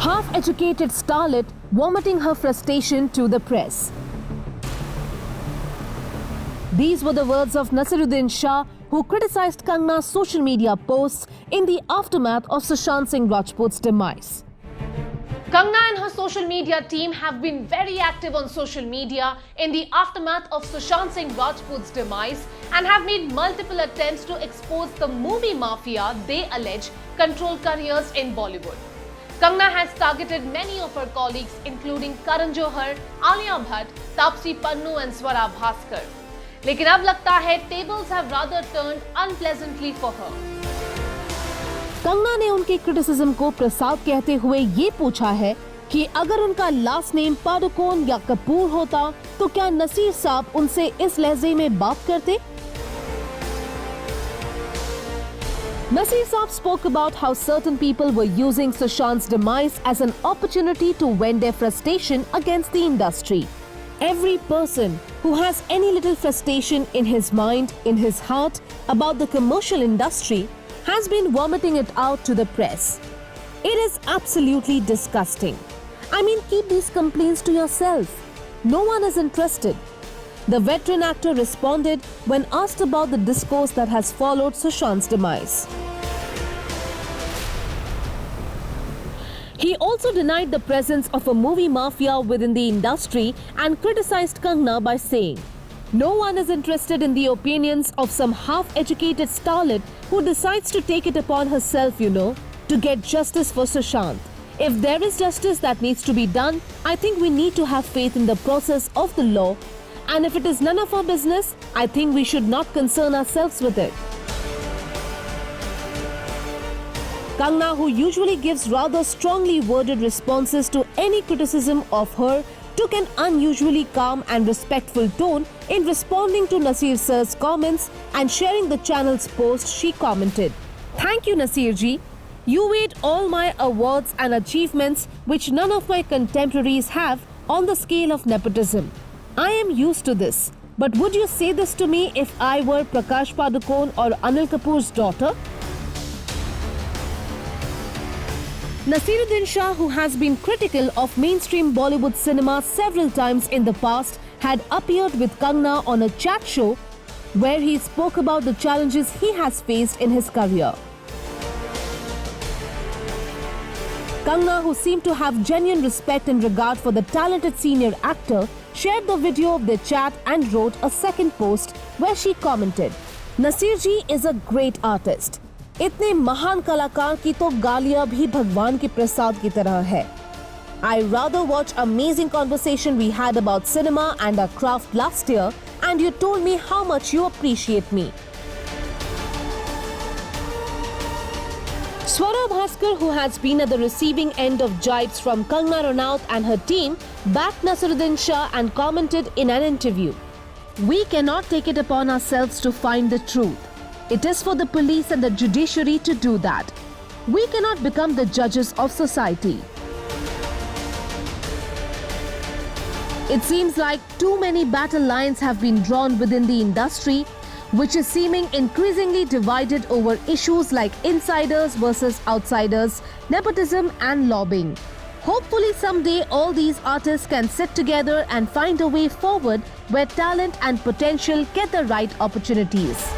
Half-educated starlet vomiting her frustration to the press. These were the words of Naseeruddin Shah, who criticized Kangna's social media posts in the aftermath of Sushant Singh Rajput's demise. Kangna and her social media team have been very active on social media in the aftermath of Sushant Singh Rajput's demise and have made multiple attempts to expose the movie mafia they allege control careers in Bollywood. Kangna has targeted many of her colleagues including Karan Johar, Alia Bhatt, Taapsee Pannu and Swara Bhaskar. लेकिन अब लगता है tables have rather turned unpleasantly for her. Kangana ने उनके criticism को प्रसाद कहते हुए ये पूछा है कि अगर उनका लास्ट नेम पादुकोण या कपूर होता तो क्या नसीर साहब उनसे इस लहजे में बात करते? Naseer Saab spoke about how certain people were using Sushant's demise as an opportunity to vent their frustration against the industry. Every person who has any little frustration in his mind, in his heart about the commercial industry has been vomiting it out to the press. It is absolutely disgusting. I mean, keep these complaints to yourself. No one is interested. The veteran actor responded when asked about the discourse that has followed Sushant's demise. He also denied the presence of a movie mafia within the industry and criticized Kangna by saying, "No one is interested in the opinions of some half-educated starlet who decides to take it upon herself, to get justice for Sushant. If there is justice that needs to be done, I think we need to have faith in the process of the law. And if it is none of our business, I think we should not concern ourselves with it." Kangna, who usually gives rather strongly worded responses to any criticism of her, took an unusually calm and respectful tone in responding to Naseer sir's comments and sharing the channel's post. She commented, "Thank you, Naseer ji. You weighed all my awards and achievements which none of my contemporaries have on the scale of nepotism. I am used to this. But would you say this to me if I were Prakash Padukone or Anil Kapoor's daughter?" Naseeruddin Shah, who has been critical of mainstream Bollywood cinema several times in the past, had appeared with Kangna on a chat show where he spoke about the challenges he has faced in his career. Kangna, who seemed to have genuine respect and regard for the talented senior actor, shared the video of their chat and wrote a second post where she commented, "Naseer ji is a great artist. इतने महान कलाकार की तो गालियां भी भगवान के प्रसाद की तरह है. I rather watch amazing conversation we had about cinema and our craft last year, and you told me how much you appreciate me." Swara Bhaskar, who has been at the receiving end of jibes from Kangna Ranaut and her team, backed Naseeruddin Shah and commented in an interview, "We cannot take it upon ourselves to find the truth. It is for the police and the judiciary to do that. We cannot become the judges of society." It seems like too many battle lines have been drawn within the industry, which is seeming increasingly divided over issues like insiders versus outsiders, nepotism and lobbying. Hopefully someday all these artists can sit together and find a way forward where talent and potential get the right opportunities.